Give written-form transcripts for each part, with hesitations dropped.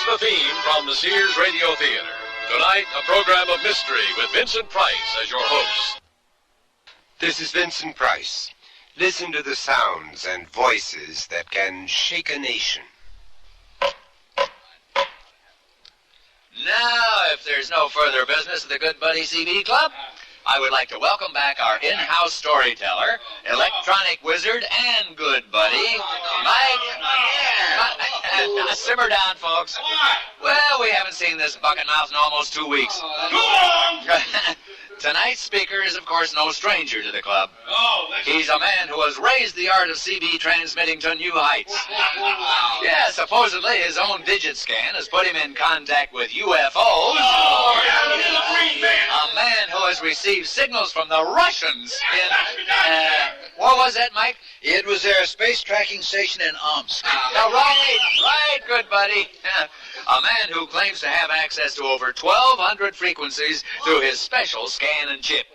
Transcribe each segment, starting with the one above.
That's the theme from the Sears Radio Theater. Tonight, a program of mystery with Vincent Price as your host. This is Vincent Price. Listen to the sounds and voices that can shake a nation. Now, if there's no further business at the Good Buddy CB Club, I would like to welcome back our in-house storyteller, electronic wizard, and good buddy, Mike. Simmer down, folks. Well, we haven't seen this bucket mouse in almost 2 weeks. Go on! Tonight's speaker is, of course, no stranger to the club. He's a man who has raised the art of CB transmitting to new heights. Yeah, supposedly his own digit scan has put him in contact with UFOs. A man who has received signals from the Russians in... what was that, Mike? It was their space tracking station in Omsk. Right, good buddy. A man who claims to have access to over 1,200 frequencies through his special scan and chip.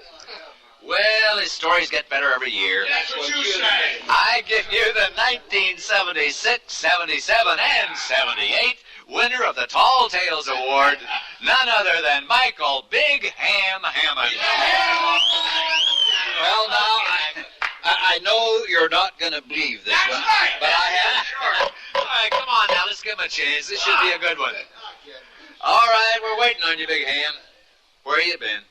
Well, his stories get better every year. That's what you say. I give you the 1976, 77, and 78 winner of the Tall Tales Award, none other than Michael Big Ham Hammond. Well, now, I know you're not going to believe this one, but I have. Sure. All right, come on now, let's give him a chance. This should be a good one. All right, we're waiting on you, Big Ham. Where you been?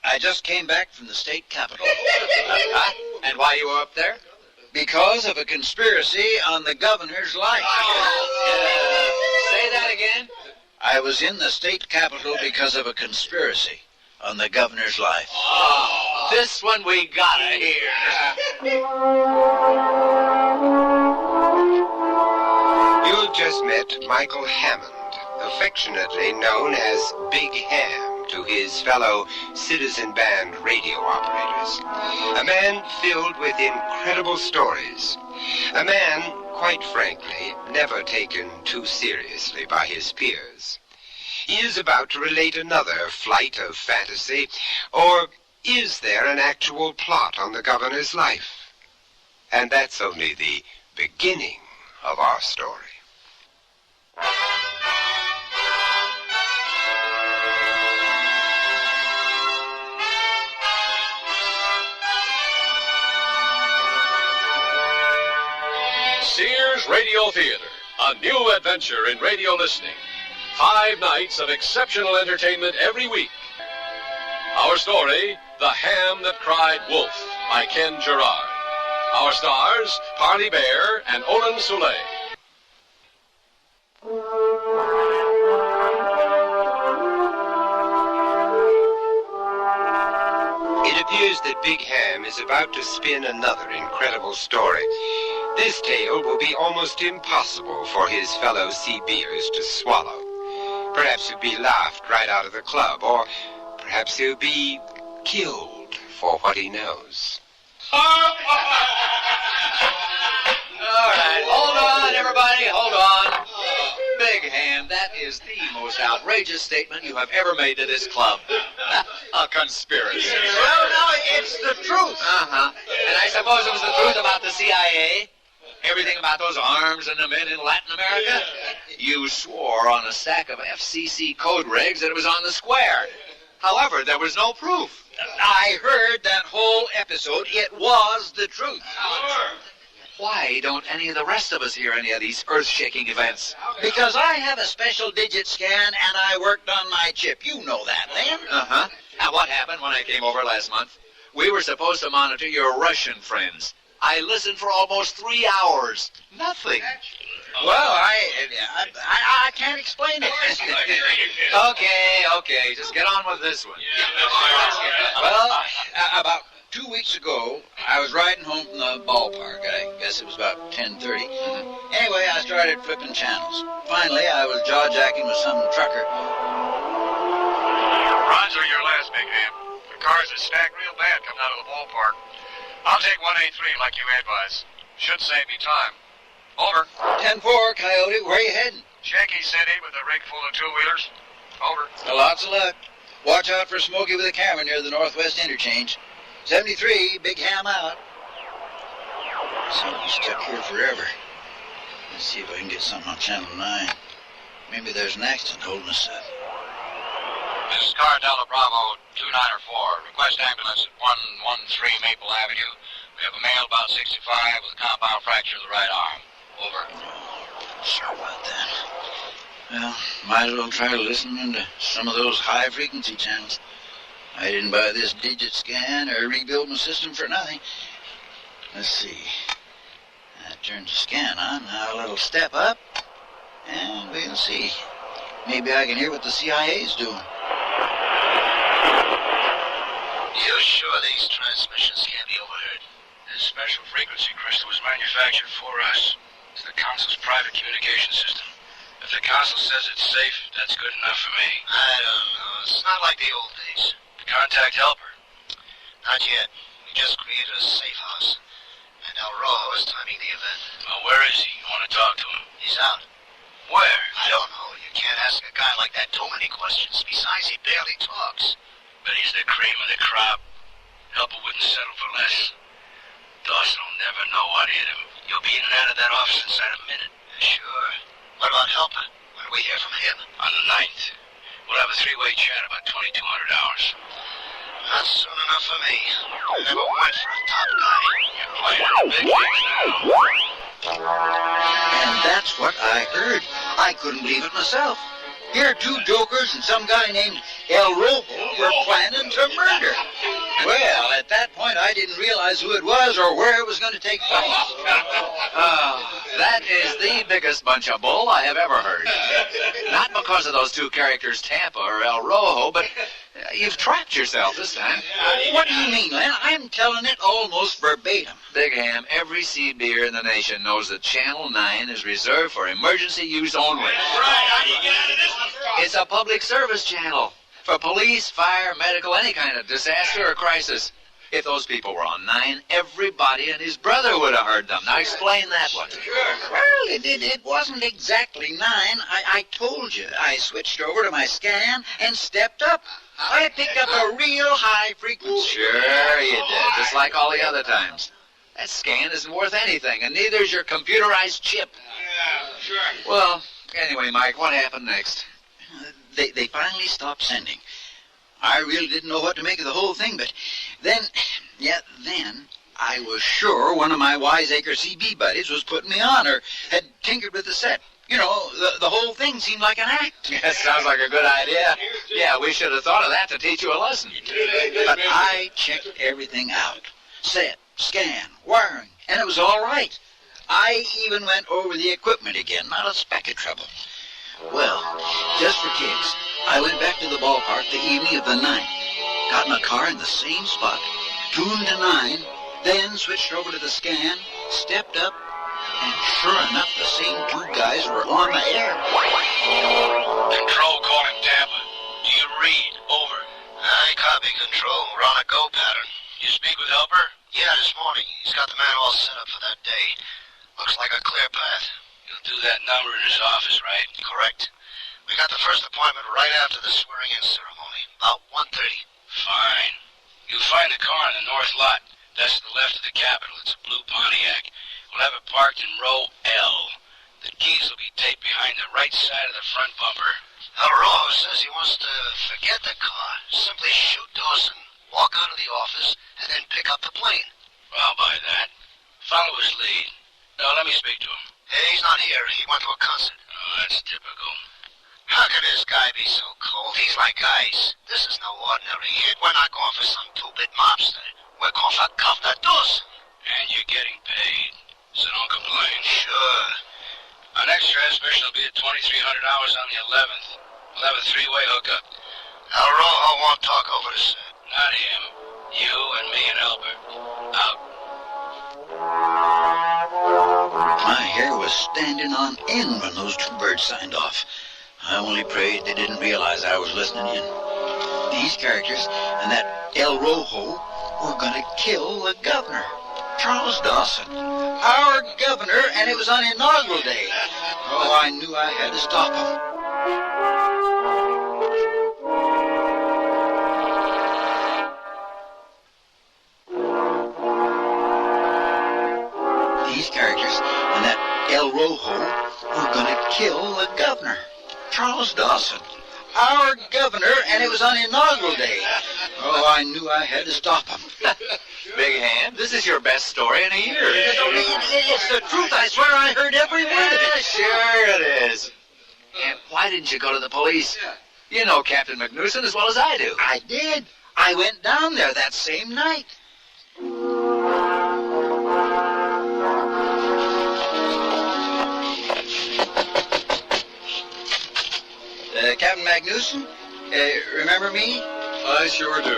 I just came back from the state capitol. And why you were up there? Because of a conspiracy on the governor's life. Say that again? I was in the state capitol because of a conspiracy on the governor's life. Oh, this one we gotta hear. You've just met Michael Hammond, affectionately known as Big Ham to his fellow citizen band radio operators. A man filled with incredible stories. A man, quite frankly, never taken too seriously by his peers. He is about to relate another flight of fantasy, or is there an actual plot on the governor's life? And that's only the beginning of our story. Sears Radio Theater, a new adventure in radio listening. 5 nights of exceptional entertainment every week. Our story, The Ham That Cried Wolf, by Ken Gerard. Our stars, Parley Bear and Olin Soule. It appears that Big Ham is about to spin another incredible story. This tale will be almost impossible for his fellow CBers to swallow. Perhaps he'll be laughed right out of the club, or perhaps he'll be killed for what he knows. All right, hold on, everybody, hold on. Big Ham, that is the most outrageous statement you have ever made to this club. A conspiracy. Well, no, it's the truth. Uh-huh. And I suppose it was the truth about the CIA? Everything about those arms and the men in Latin America? You swore on a stack of FCC code regs that it was on the square. However, there was no proof. I heard that whole episode. It was the truth. Why don't any of the rest of us hear any of these earth-shaking events? Because I have a special digit scan and I worked on my chip. You know that, then. Uh-huh. And what happened when I came over last month? We were supposed to monitor your Russian friends. I listened for almost 3 hours. Nothing. Well, I can't explain it. Okay. Just get on with this one. Well, about 2 weeks ago, I was riding home from the ballpark. I guess it was about 10:30. Anyway, I started flipping channels. Finally, I was jaw-jacking with some trucker. Roger your last, Big Ham. The cars are stacked real bad coming out of the ballpark. I'll take 183 like you advised. Should save me time. Over. 10-4, Coyote. Where you heading? Shaky City with a rig full of two-wheelers. Over. Lots of luck. Watch out for Smokey with a camera near the Northwest Interchange. 73, Big Ham out. So we stuck here forever. Let's see if I can get something on Channel 9. Maybe there's an accident holding us up. This is Car Delta Bravo 294. Request ambulance at 113 Maple Avenue. We have a male about 65 with a compound fracture of the right arm. Over. Sorry about that. Well, might as well try to listen into some of those high-frequency channels. I didn't buy this digit scan or rebuild my system for nothing. Let's see. I turned the scan on. Now it'll step up, and we'll see. Maybe I can hear what the CIA's doing. You're sure these transmissions can't be overheard? This special frequency crystal was manufactured for us. It's the Council's private communication system. If the Council says it's safe, that's good enough for me. I don't know. It's not like the old days. Contact Helper. Not yet. We just created a safe house. And El Rojo is timing the event. Well, where is he? You want to talk to him? He's out. Where? I don't know. You can't ask a guy like that too many questions. Besides, he barely talks. But he's the cream of the crop. Helper wouldn't settle for less. Dawson will never know what hit him. You'll be in and out of that office inside a minute. Sure. What about Helper? When do we hear from him? On the 9th. We'll have a three-way chat about 2,200 hours. Not soon enough for me. I never went for a top guy. You're playing big things now. And that's what I heard. I couldn't believe it myself. Here, two jokers and some guy named El Rojo were planning to murder. Well, at that point, I didn't realize who it was or where it was going to take place. That is the biggest bunch of bull I have ever heard. Not because of those two characters, Tampa or El Rojo, but you've trapped yourself this time. What do you mean, Len? I'm telling it almost verbatim. Big Ham, every CBer in the nation knows that Channel 9 is reserved for emergency use only. Right, how do you get out of this one? It's a public service channel for police, fire, medical, any kind of disaster or crisis. If those people were on 9, everybody and his brother would have heard them. Now explain that one. Well, it wasn't exactly 9. I told you. I switched over to my scan and stepped up. I picked up a real high frequency. Sure you did, just like all the other times. That scan isn't worth anything, and neither is your computerized chip. Yeah, sure. Well, anyway, Mike, what happened next? They finally stopped sending. I really didn't know what to make of the whole thing, but then I was sure one of my Wiseacre CB buddies was putting me on or had tinkered with the set. You know, the whole thing seemed like an act. Yeah, sounds like a good idea. Yeah, we should have thought of that to teach you a lesson. But I checked everything out. Set, scan, wiring, and it was all right. I even went over the equipment again, not a speck of trouble. Well, just for kicks, I went back to the ballpark the evening of the 9th, got in a car in the same spot, tuned to 9, then switched over to the scan, stepped up, and sure enough, the same two guys were on the air. Control calling Tampa. Do you read? Over. I copy, Control. We're on a go pattern. You speak with Helper? Yeah, this morning. He's got the man all set up for that day. Looks like a clear path. He'll do that number in his office, right? Correct. We got the first appointment right after the swearing-in ceremony, about 1:30. Fine. You'll find the car in the north lot. That's to the left of the Capitol. It's a blue Pontiac. We'll have it parked in row L. The keys will be taped behind the right side of the front bumper. El Rojo says he wants to forget the car. Simply shoot Dawson, walk out of the office, and then pick up the plane. I'll buy that. Follow his lead. Now, let me speak to him. Hey, he's not here. He went to a concert. Oh, that's typical. How can this guy be so cold? He's like ice. This is no ordinary hit. We're not going for some two-bit mobster. We're going for Governor Dawson. And you're getting paid, so don't complain. Sure. Our next transmission will be at 2,300 hours on the 11th. We'll have a three-way hookup. El Rojo won't talk over the set. Not him. You and me and Helper. Out. My hair was standing on end when those two birds signed off. I only prayed they didn't realize I was listening in. These characters and that El Rojo were going to kill the governor, Charles Dawson, our governor, and it was on inaugural day. Oh, I knew I had to stop them. These characters and that El Rojo were going to kill the governor, Charles Dawson, our governor, and it was on inaugural day. Oh, I knew I had to stop him. Big Ham, this is your best story in a year. It's the truth. I swear I heard every word of it. Sure it is. And why didn't you go to the police? You know Captain McNewson as well as I do. I did. I went down there that same night. Captain McNewson, remember me? I sure do.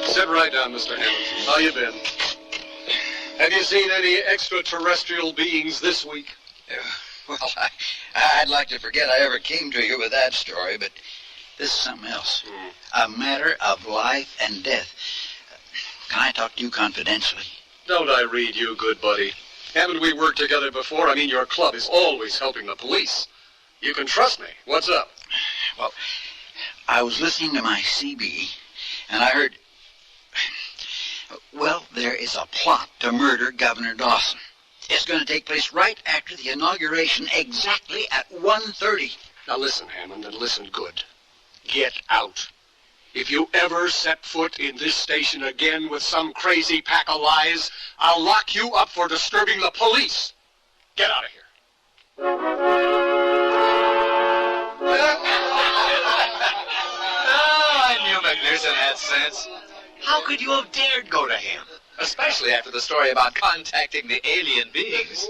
Sit right down, Mr. Hamilton. How you been? Have you seen any extraterrestrial beings this week? Well, I'd like to forget I ever came to you with that story, but this is something else. A matter of life and death. Can I talk to you confidentially? Don't I read you, good buddy? Haven't we worked together before? I mean, your club is always helping the police. You can trust me. What's up? Well, I was listening to my CB, and I heard... Well, there is a plot to murder Governor Dawson. It's going to take place right after the inauguration, exactly at 1:30. Now listen, Hammond, and listen good. Get out. If you ever set foot in this station again with some crazy pack of lies, I'll lock you up for disturbing the police. Get out of here. I knew McNewson had sense. How could you have dared go to him? Especially after the story about contacting the alien beings.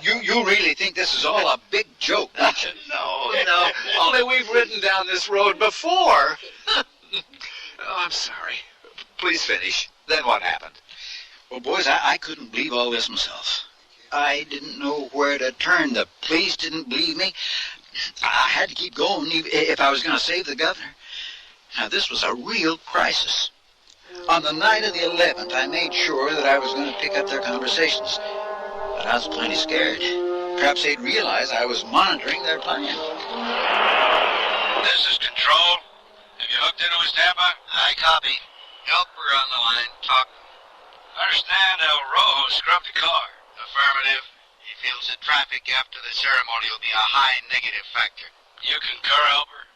You really think this is all a big joke, don't you? No. Only we've ridden down this road before. Oh, I'm sorry. Please finish. Then what happened? Well, boys, I couldn't believe all this myself. I didn't know where to turn. The police didn't believe me. I had to keep going if I was going to save the governor. Now, this was a real crisis. On the night of the 11th, I made sure that I was going to pick up their conversations. But I was plenty scared. Perhaps they'd realize I was monitoring their plan. This is Control. Have you hooked into his Tampa? I copy. Helper on the line. Talk. Understand El Rojo scrubbed the car. Affirmative. He feels that traffic after the ceremony will be a high negative factor. You concur, Helper?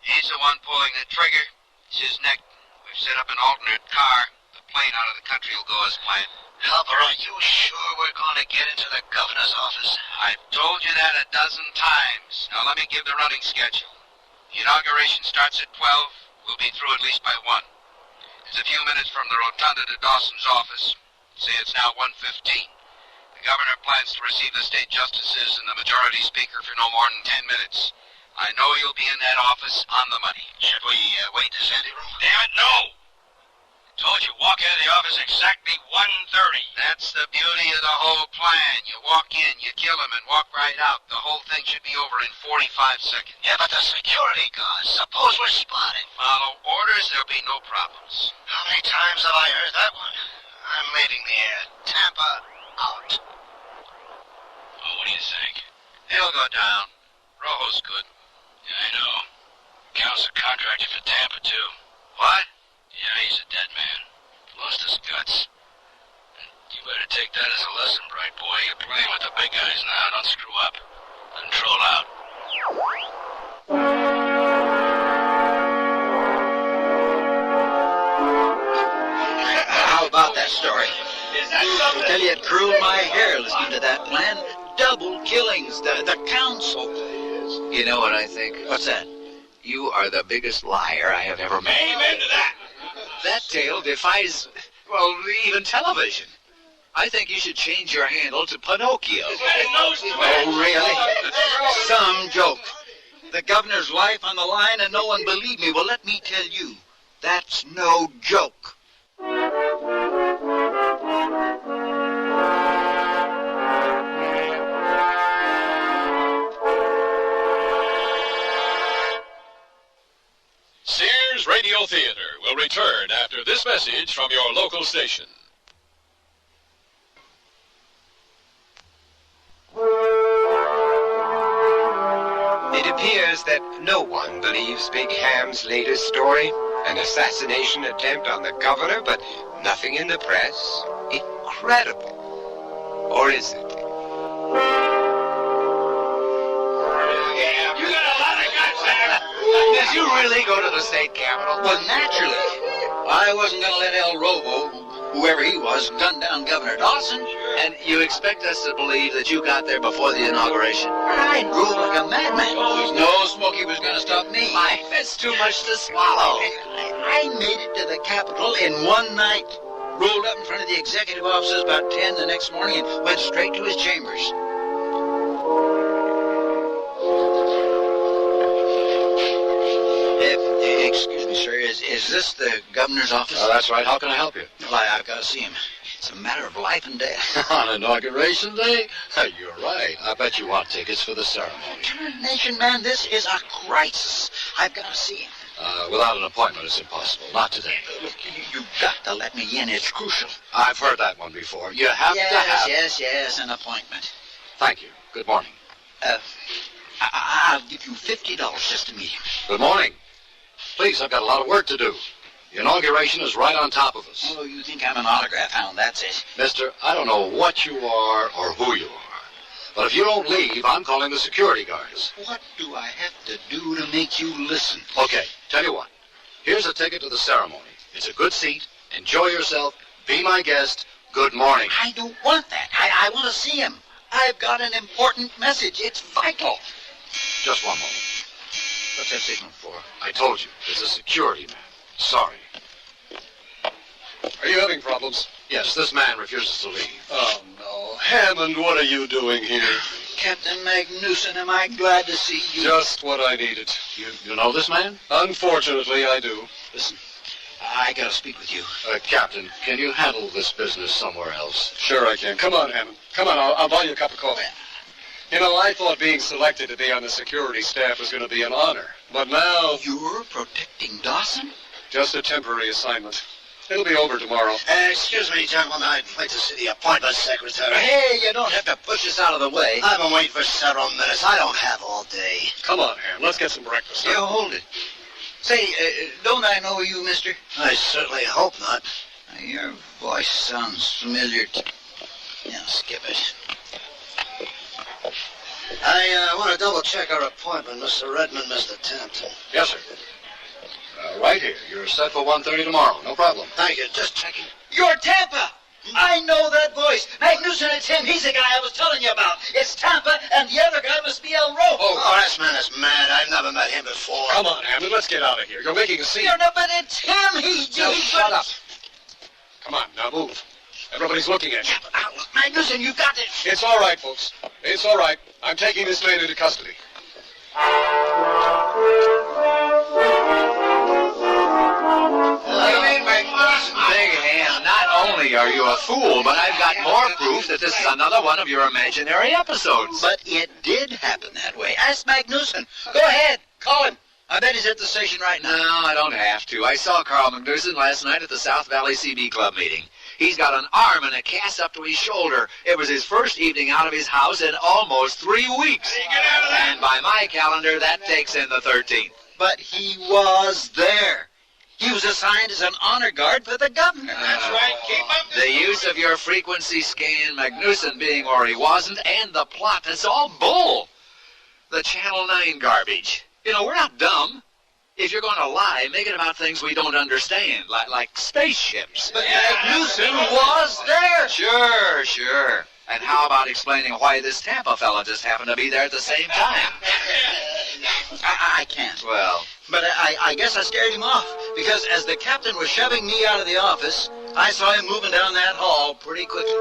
He's the one pulling the trigger. It's his neck. We've set up an alternate car. The plane out of the country will go as planned. Helper, are you sure we're going to get into the governor's office? I've told you that a dozen times. Now let me give the running schedule. The inauguration starts at 12. We'll be through at least by 1. It's a few minutes from the rotunda to Dawson's office. Say it's now 1:15. The governor plans to receive the state justices and the majority speaker for no more than 10 minutes. I know you'll be in that office on the money. Should we wait this anteroom? Damn it, no! Told you, walk into the office exactly 1:30. That's the beauty of the whole plan. You walk in, you kill him, and walk right out. The whole thing should be over in 45 seconds. Yeah, but the security guards, suppose we're spotted. Follow orders, there'll be no problems. How many times have I heard that one? I'm leaving the air. Tampa out. Oh, what do you think? He'll go down. Rojo's good. Yeah, I know. Counts the contractor for Tampa, too. What? Yeah, he's a dead man. Lost his guts. You better take that as a lesson, bright boy. You're playing with the big guys now. Don't screw up. Control out. How about that story? I tell you, it curled my hair listening to that plan. Double killings, the council. You know what I think? What's that? You are the biggest liar I have ever met. Amen to that. That tale defies, well, even television. I think you should change your handle to Pinocchio. Oh, really? Some joke. The governor's life on the line and no one believed me. Well, let me tell you, that's no joke. Sears Radio Theater will return after this message from your local station. It appears that no one believes Big Ham's latest story, an assassination attempt on the governor, but nothing in the press. Incredible. Or is it? You got a you really go to the state capitol? Well, naturally. I wasn't going to let El Robo, whoever he was, gun down Governor Dawson. And you expect us to believe that you got there before the inauguration? I drove like a madman. No Smokey was going to stop me. My, that's too much to swallow. I made it to the Capitol in one night. Rolled up in front of the executive offices about 10 the next morning and went straight to his chambers. Excuse me, sir. Is this the governor's office? That's right. How can I help you? Well, I've got to see him. It's a matter of life and death. On Inauguration Day? You're right. I bet you want tickets for the ceremony. Nation, man, this is a crisis. I've got to see him. Without an appointment, it's impossible. Not today. Look, you've got to let me in. It's crucial. I've heard that one before. You have to have... Yes, an appointment. Thank you. Good morning. I'll give you $50 just to meet him. Good morning. Please, I've got a lot of work to do. The inauguration is right on top of us. Oh, you think I'm an autograph hound, that's it. Mister, I don't know what you are or who you are. But if you don't leave, I'm calling the security guards. What do I have to do to make you listen? Okay, tell you what. Here's a ticket to the ceremony. It's a good seat. Enjoy yourself. Be my guest. Good morning. I don't want that. I want to see him. I've got an important message. It's vital. Just one moment. What's that signal for? I told you, it's a security man. Sorry. Are you having problems? Yes, this man refuses to leave. Oh, no. Hammond, what are you doing here? Captain Magnuson, am I glad to see you? Just what I needed. You know this man? Unfortunately, I do. Listen, I got to speak with you. Captain, can you handle this business somewhere else? Sure I can. Come on, Hammond. Come on, I'll buy you a cup of coffee. You know, I thought being selected to be on the security staff was going to be an honor. But now... You're protecting Dawson? Just a temporary assignment. It'll be over tomorrow. Excuse me, gentlemen. I'd like to see the appointment secretary. Hey, you don't have to push us out of the way. I've been waiting for several minutes. I don't have all day. Come on, Ham. Let's get some breakfast. You hold it. Say, don't I know you, mister? I certainly hope not. Your voice sounds familiar. Yeah, skip it. I want to double-check our appointment, Mr. Redmond, Mr. Tampton. Yes, sir. Right here. You're set for 1:30 tomorrow. No problem. Thank you. Just checking. You're Tampa! I know that voice. Magnuson, it's him. He's the guy I was telling you about. It's Tampa, and the other guy must be El Rojo. Oh, this man is mad. I've never met him before. Come on, Hammond. Let's get out of here. You're making a scene. No, but it's him. Shut up. Come on, now move. Everybody's looking at you. Magnuson, you got it. It's all right, folks. It's all right. I'm taking this man into custody. Big Ham, not only are you a fool, but I've got more proof that this is another one of your imaginary episodes. But it did happen that way. Ask Magnuson. Go ahead. Call him. I bet he's at the station right now. No, I don't have to. I saw Carl Magnuson last night at the South Valley CB Club meeting. He's got an arm and a cast up to his shoulder. It was his first evening out of his house in almost 3 weeks. Hey, get out of there. And by my calendar, that takes in the 13th. But he was there. He was assigned as an honor guard for the governor. That's right. Keep up The use of your frequency scan, Magnuson being where he wasn't, and the plot, it's all bull. The Channel 9 garbage. You know, we're not dumb. If you're going to lie, make it about things we don't understand, like spaceships. But Magnuson was there. Sure. And how about explaining why this Tampa fella just happened to be there at the same time? I can't. Well, But I guess I scared him off, because as the captain was shoving me out of the office, I saw him moving down that hall pretty quickly.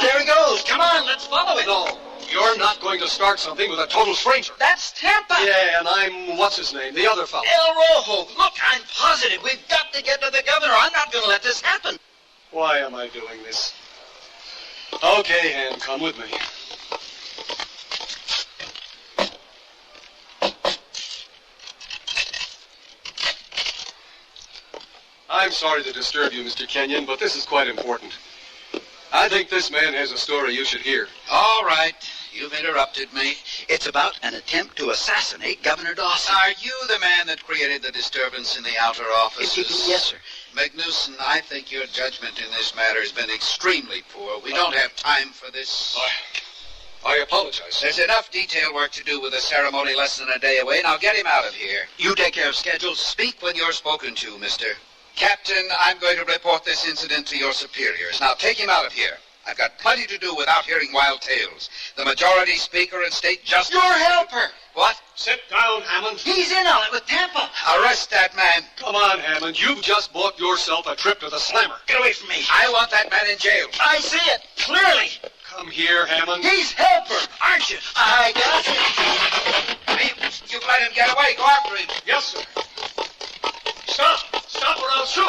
There he goes. Come on, let's follow him. No, you're not going to start something with a total stranger. That's Tampa. Yeah, and I'm, what's his name, the other fellow. El Rojo. Look, I'm positive. We've got to get to the governor. I'm not going to let this happen. Why am I doing this? Okay, Ham, come with me. I'm sorry to disturb you, Mr. Kenyon, but this is quite important. I think this man has a story you should hear. All right. You've interrupted me. It's about an attempt to assassinate Governor Dawson. Are you the man that created the disturbance in the outer offices? Yes, sir. Magnuson, I think your judgment in this matter has been extremely poor. We don't have time for this. I apologize. There's enough detail work to do with the ceremony less than a day away. Now get him out of here. You take care of schedules. Speak when you're spoken to, mister. Captain, I'm going to report this incident to your superiors. Now take him out of here. I've got plenty to do without hearing wild tales. The majority speaker and state justice... Your helper! What? Sit down, Hammond. He's in on it with Tampa. Arrest that man. Come on, Hammond. You've just bought yourself a trip to the slammer. Get away from me. I want that man in jail. I see it, clearly. Come here, Hammond. He's helper, aren't you? I got it. You let him get away. Go after him. Yes, sir. Stop! Stop or I'll shoot!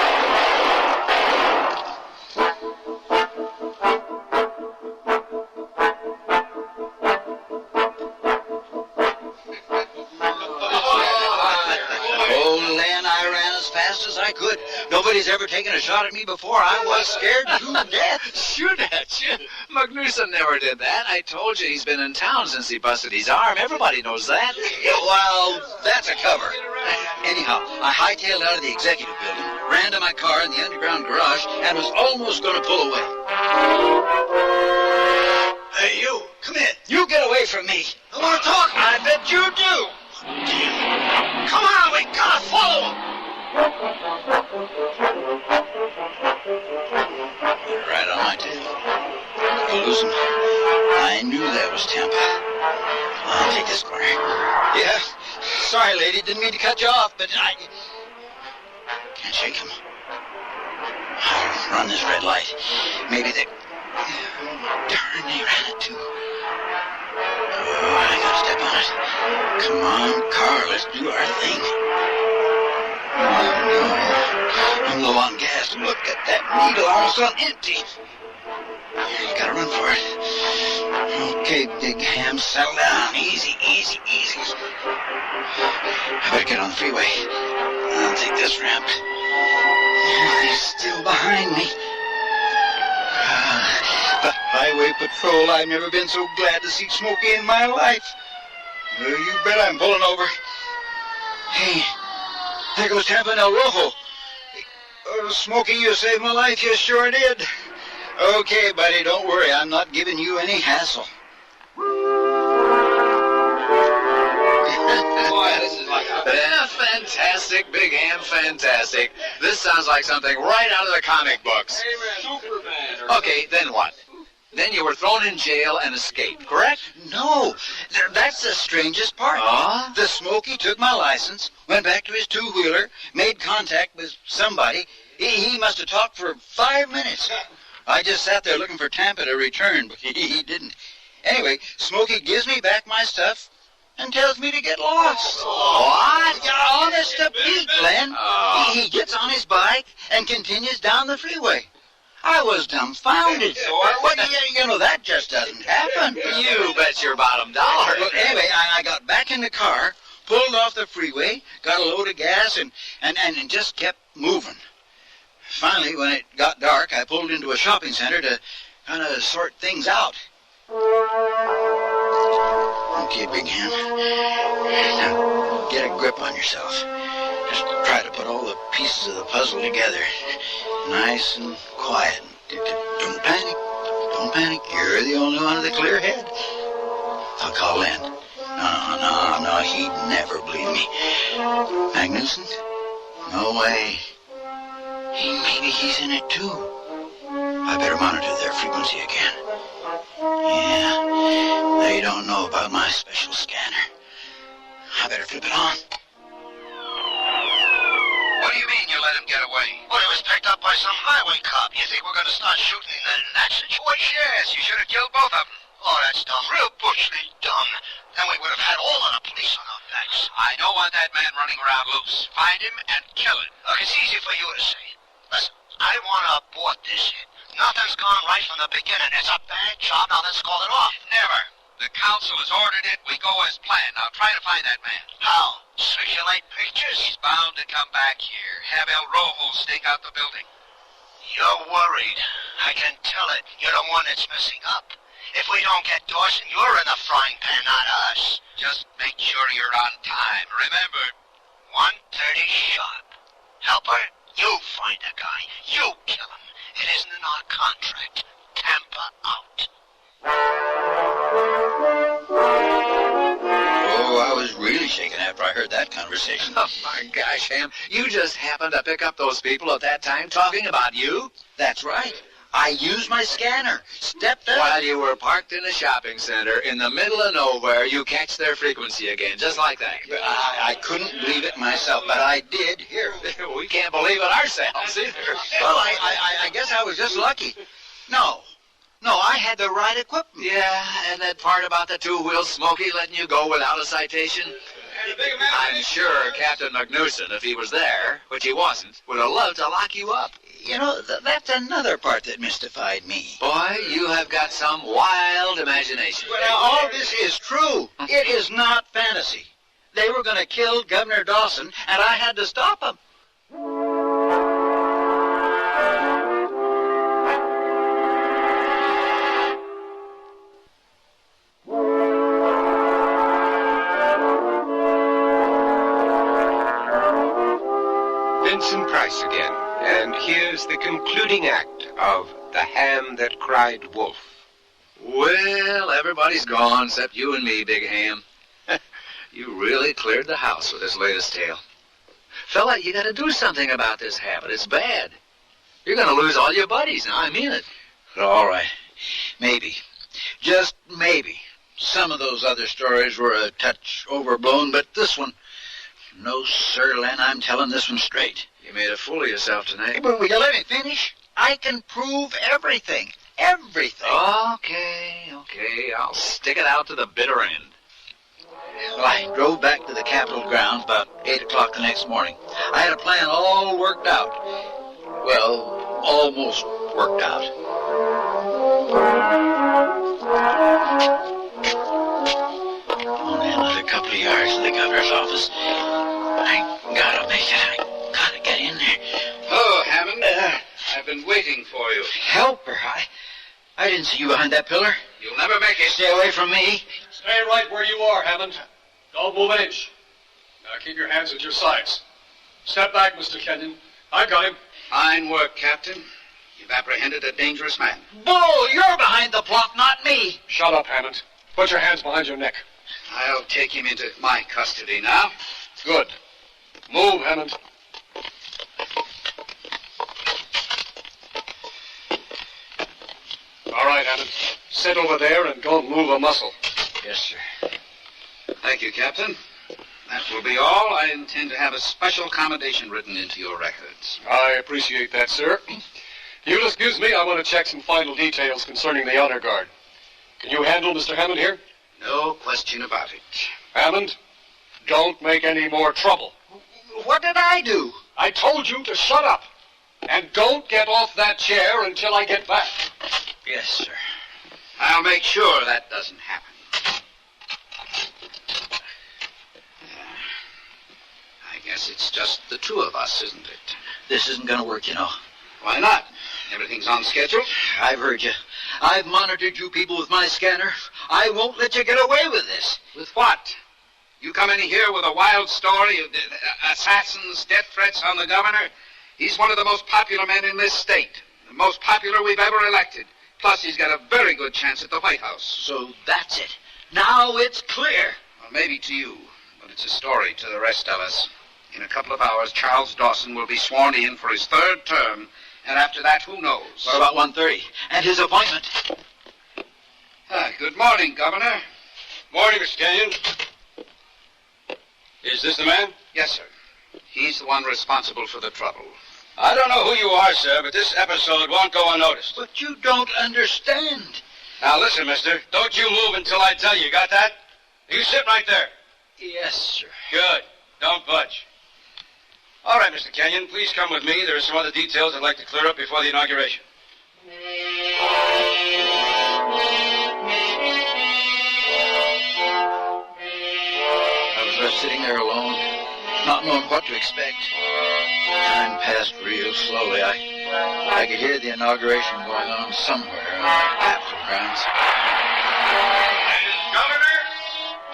As I could. Nobody's ever taken a shot at me before. I was scared to death. Shoot at you. Magnuson never did that. I told you he's been in town since he busted his arm. Everybody knows that. Well, that's a cover. Anyhow, I hightailed out of the executive building, ran to my car in the underground garage, and was almost going to pull away. Hey, you, come in. You get away from me. I want to talk. I bet you do. Come on, we gotta follow him. Right on my tail. You'll lose him. I knew that was Tampa. I'll take this corner. Yeah. Sorry, lady. Didn't mean to cut you off, but I can't shake him. I'll run this red light. Maybe they... Darn, they ran it too. Oh, I gotta step on it. Come on, car. Let's do our thing. Oh, no. I'm low on gas. Look at that needle, almost on empty. You gotta run for it. Okay, Big Ham, settle down. Easy, easy, easy. I better get on the freeway. I'll take this ramp. He's still behind me. The highway patrol, I've never been so glad to see Smokey in my life. You bet I'm pulling over. Hey. There goes Tampa and El Rojo. Smokey, you saved my life. You sure did. Okay, buddy, don't worry. I'm not giving you any hassle. Boy, this is like fantastic, Big Ham, fantastic. This sounds like something right out of the comic books. Superman. Okay, then what? Then you were thrown in jail and escaped, correct? No, that's the strangest part. The Smokey took my license, went back to his two-wheeler, made contact with somebody. He must have talked for 5 minutes. I just sat there looking for Tampa to return, but he didn't. Anyway, Smokey gives me back my stuff and tells me to get lost. What? Yeah, honest to Pete, Glenn. He gets on his bike and continues down the freeway. I was dumbfounded. Well, you know, that just doesn't happen. You bet your bottom dollar. Well, anyway, I got back in the car, pulled off the freeway, got a load of gas, and just kept moving. Finally, when it got dark, I pulled into a shopping center to kind of sort things out. Okay, Big Ham. Now, get a grip on yourself. Just try to put all the pieces of the puzzle together. Nice and quiet. Don't panic. Don't panic. You're the only one with a clear head. I'll call Len. No, he'd never believe me. Magnuson? No way. Maybe he's in it too. I better monitor their frequency again. Yeah, they don't know about my special scanner. I better flip it on. What do you mean you let him get away? Well, he was picked up by some highway cop. You think we're going to start shooting in that situation? Yes, you should have killed both of them. Oh, that's dumb. Real bushly dumb. Then we would have had all of the police on our backs. I don't want that man running around loose. Find him and kill him. Look, it's easy for you to say. Listen, I want to abort this hit. Nothing's gone right from the beginning. It's a bad job. Now let's call it off. Never. The council has ordered it. We go as planned. Now try to find that man. How? Circulate pictures? He's bound to come back here. Have El Rojo stake out the building. You're worried. I can tell it. You're the one that's messing up. If we don't get Dawson, you're in the frying pan, not us. Just make sure you're on time. Remember, 1:30 sharp. Helper? You find a guy. You kill him. It isn't in our contract. Tampa out. Oh, I was really shaken after I heard that conversation. Oh, my gosh, Ham. You just happened to pick up those people at that time talking about you? That's right. I used my scanner. Stepped up. While you were parked in a shopping center in the middle of nowhere, you catch their frequency again, just like that. I couldn't believe it myself, but I did hear it. We can't believe it ourselves either. Well, I guess I was just lucky. No, I had the right equipment. Yeah, and that part about the two-wheel Smoky letting you go without a citation? I'm sure Captain McNewson, if he was there, which he wasn't, would have loved to lock you up. You know, that's another part that mystified me. Boy, you have got some wild imagination. Well, now, all this is true. It is not fantasy. They were going to kill Governor Dawson, and I had to stop them. Vincent Price again, and here's the concluding act of The Ham That Cried Wolf. Well, everybody's gone except you and me, Big Ham. You really cleared the house with this latest tale. Fella, you got to do something about this habit. It's bad. You're going to lose all your buddies now. I mean it. All right. Maybe. Just maybe. Some of those other stories were a touch overblown, but this one... No, sir, Len, I'm telling this one straight. You made a fool of yourself tonight. Hey, but will you let me finish? I can prove everything. Everything. Okay. I'll stick it out to the bitter end. Well, I drove back to the Capitol grounds about 8 o'clock the next morning. I had a plan all worked out. Well, almost worked out. Only another couple of yards to the governor's office. I gotta make it. I gotta get in there. Oh, Hammond. I've been waiting for you. Help her. I didn't see you behind that pillar. You'll never make it. Stay away from me. Stay right where you are, Hammond. Don't move an inch. Now keep your hands at your sides. Step back, Mr. Kenyon. I've got him. Fine work, Captain. You've apprehended a dangerous man. Bull, you're behind the plot, not me. Shut up, Hammond. Put your hands behind your neck. I'll take him into my custody now. Good. Move, Hammond. All right, Hammond. Sit over there and don't move a muscle. Yes, sir. Thank you, Captain. That will be all. I intend to have a special accommodation written into your records. I appreciate that, sir. You'll excuse me, I want to check some final details concerning the honor guard. Can you handle Mr. Hammond here? No question about it. Hammond, don't make any more trouble. What did I do? I told you to shut up. And don't get off that chair until I get back. Yes, sir. I'll make sure that doesn't happen. I guess it's just the two of us, isn't it? This isn't going to work, you know. Why not? Everything's on schedule. I've heard you. I've monitored you people with my scanner. I won't let you get away with this. With what? You come in here with a wild story of assassins, death threats on the governor? He's one of the most popular men in this state. The most popular we've ever elected. Plus, he's got a very good chance at the White House. So that's it. Now it's clear. Well, maybe to you, but it's a story to the rest of us. In a couple of hours, Charles Dawson will be sworn in for his third term, and after that, who knows? What about 1:30? And his appointment? Good morning, Governor. Morning, Mr. Kenyon. Is this the man? Yes, sir. He's the one responsible for the trouble. I don't know who you are, sir, but this episode won't go unnoticed. But you don't understand. Now, listen, mister. Don't you move until I tell you. Got that? You sit right there. Yes, sir. Good. Don't budge. All right, Mr. Kenyon, please come with me. There are some other details I'd like to clear up before the inauguration. I was left sitting there alone, not knowing what to expect. Time passed real slowly. I could hear the inauguration going on somewhere in the Capitol grounds. And as governor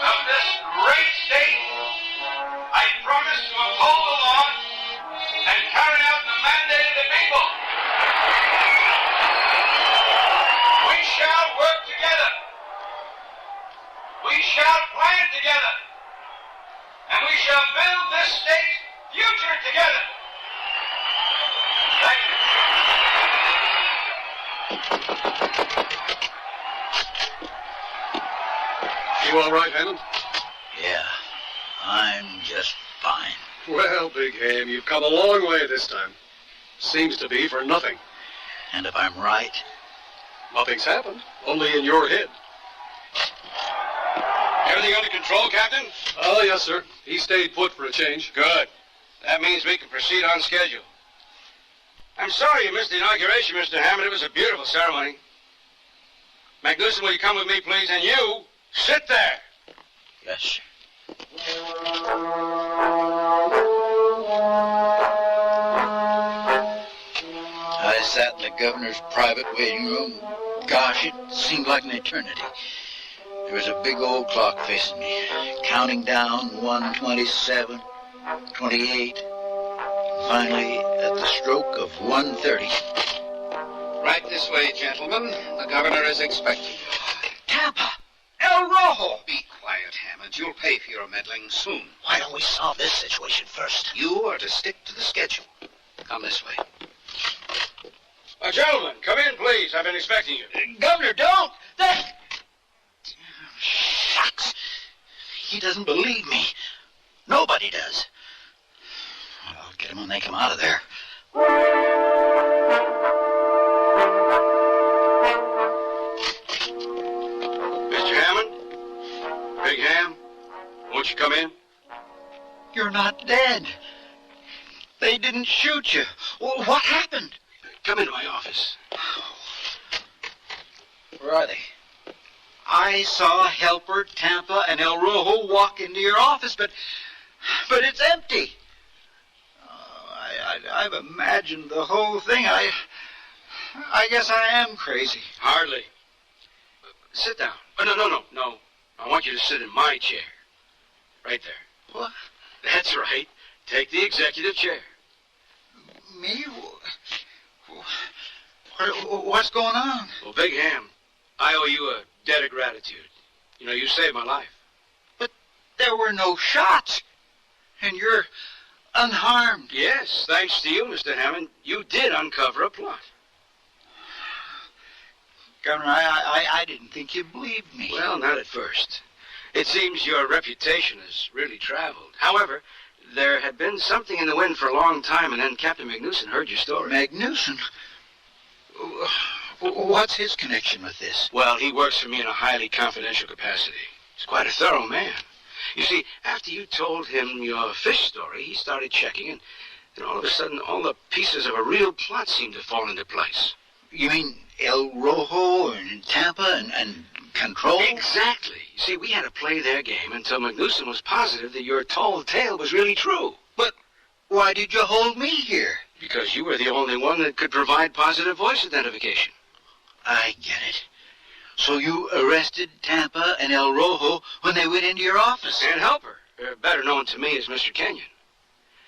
of this great state, I promise to uphold the law and carry out the shall plan together. And we shall build this state's future together. Thank you. You all right, Hammond? Yeah, I'm just fine. Well, Big Ham, you've come a long way this time. Seems to be for nothing. And if I'm right? Nothing's happened. Only in your head. Everything under control, Captain? Oh, yes, sir. He stayed put for a change. Good. That means we can proceed on schedule. I'm sorry you missed the inauguration, Mr. Hammond. It was a beautiful ceremony. Magnuson, will you come with me, please? And you, sit there. Yes, sir. I sat in the governor's private waiting room. Gosh, it seemed like an eternity. There was a big old clock facing me, counting down 1:27, 28, finally at the stroke of 1:30. Right this way, gentlemen. The governor is expecting you. Tampa! El Rojo! Be quiet, Hammond. You'll pay for your meddling soon. Why don't we solve this situation first? You are to stick to the schedule. Come this way. Gentlemen, come in, please. I've been expecting you. Governor, don't! That... Shucks. He doesn't believe me. Nobody does. I'll get him when they come out of there. Mr. Hammond? Big Ham? Won't you come in? You're not dead. They didn't shoot you. What happened? Come into my office. Where are they? I saw Helper, Tampa, and El Rojo walk into your office, but it's empty. I've imagined the whole thing. I guess I am crazy. Hardly. Sit down. Oh, no. I want you to sit in my chair. Right there. What? That's right. Take the executive chair. Me? What's going on? Well, Big Ham, I owe you a debt of gratitude. You know, you saved my life. But there were no shots. And you're unharmed. Yes, thanks to you, Mr. Hammond. You did uncover a plot. Governor, I didn't think you believed me. Well, not at first. It seems your reputation has really traveled. However, there had been something in the wind for a long time, and then Captain Magnuson heard your story. Magnuson? What's his connection with this? Well, he works for me in a highly confidential capacity. He's quite a thorough man. You see, after you told him your fish story, he started checking, and all of a sudden, all the pieces of a real plot seemed to fall into place. You mean El Rojo and Tampa and Control? Exactly. You see, we had to play their game until Magnuson was positive that your told tale was really true. But why did you hold me here? Because you were the only one that could provide positive voice identification. I get it. So you arrested Tampa and El Rojo when they went into your office? And Helper, better known to me as Mr. Kenyon.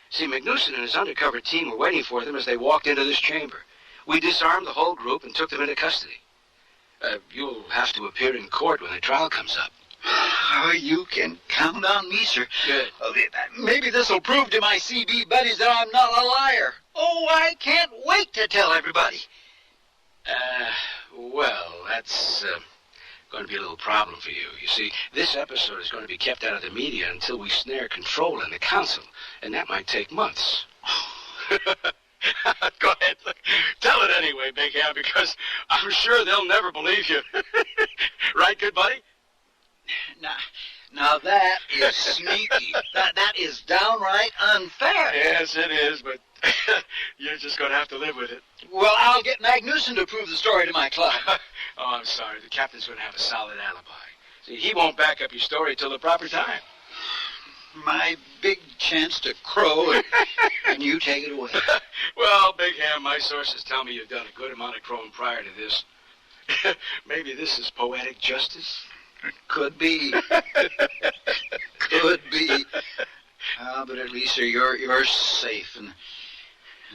See, Magnuson and his undercover team were waiting for them as they walked into this chamber. We disarmed the whole group and took them into custody. You'll have to appear in court when the trial comes up. Oh, you can count on me, sir. Good. Maybe this will prove to my CB buddies that I'm not a liar. Oh, I can't wait to tell everybody. Well, that's going to be a little problem for you. You see, this episode is going to be kept out of the media until we snare Control and the council, and that might take months. Go ahead. Tell it anyway, Big Ham, because I'm sure they'll never believe you. Right, good buddy? Now that is sneaky. That is downright unfair. Yes, it is, but you're just going to have to live with it. Well, I'll get Magnuson to prove the story to my club. Oh, I'm sorry. The captain's going to have a solid alibi. See, he won't back up your story till the proper time. My big chance to crow, and you take it away. Well, Big Ham, my sources tell me you've done a good amount of crowing prior to this. Maybe this is poetic justice? Could be. Could be. But at least you're safe, and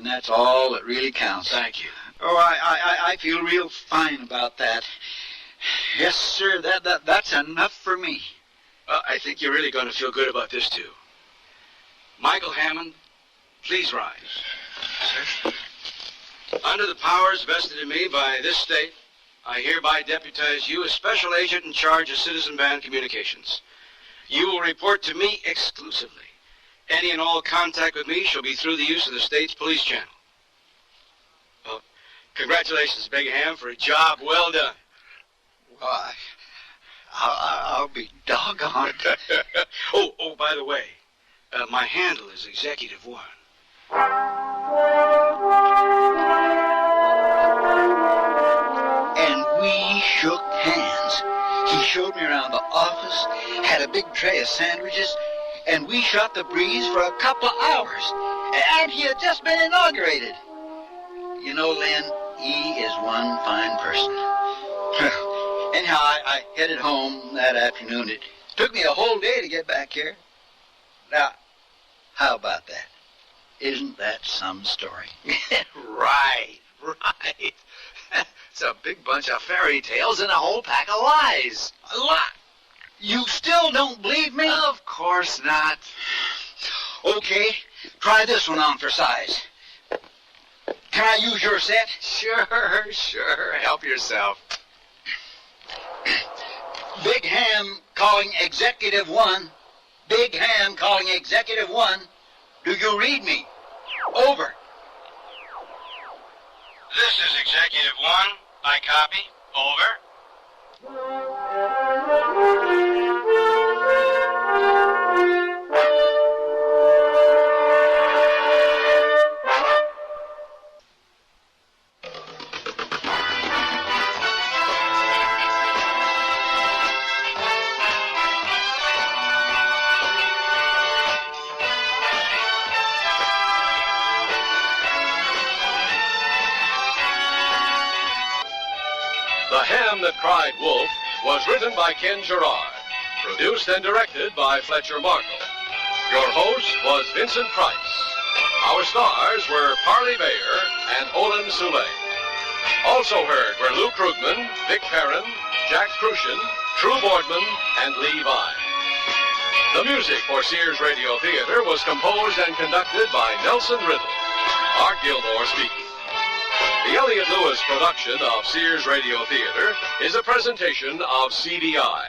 that's all that really counts. Thank you. Oh, I feel real fine about that. Yes, sir, that's enough for me. I think you're really going to feel good about this, too. Michael Hammond, please rise. Sir? Under the powers vested in me by this state, I hereby deputize you as special agent in charge of citizen band communications. You will report to me exclusively. Any and all contact with me shall be through the use of the state's police channel. Well, congratulations, Big Ham, for a job well done. Why, I'll be doggone. Oh, by the way, my handle is Executive 1. And we shook hands. He showed me around the office, had a big tray of sandwiches, and we shot the breeze for a couple of hours. And he had just been inaugurated. You know, Lynn, he is one fine person. Anyhow, I headed home that afternoon. It took me a whole day to get back here. Now, how about that? Isn't that some story? Right. It's a big bunch of fairy tales and a whole pack of lies. A lot. You still don't believe me? Of course not. Okay, try this one on for size. Can I use your set? Sure. Help yourself. Big Ham calling Executive 1. Big Ham calling Executive 1. Do you read me? Over. This is Executive 1. I copy. Over. The Ham That Cried Wolf was written by Ken Gerard, produced and directed by Fletcher Markle. Your host was Vincent Price. Our stars were Parley Bayer and Olin Soule. Also heard were Lou Krugman, Vic Perrin, Jack Crucian, True Boardman, and Lee Vine. The music for Sears Radio Theater was composed and conducted by Nelson Riddle. Art Gilmore speaking. The Elliott Lewis production of Sears Radio Theater is a presentation of CBI.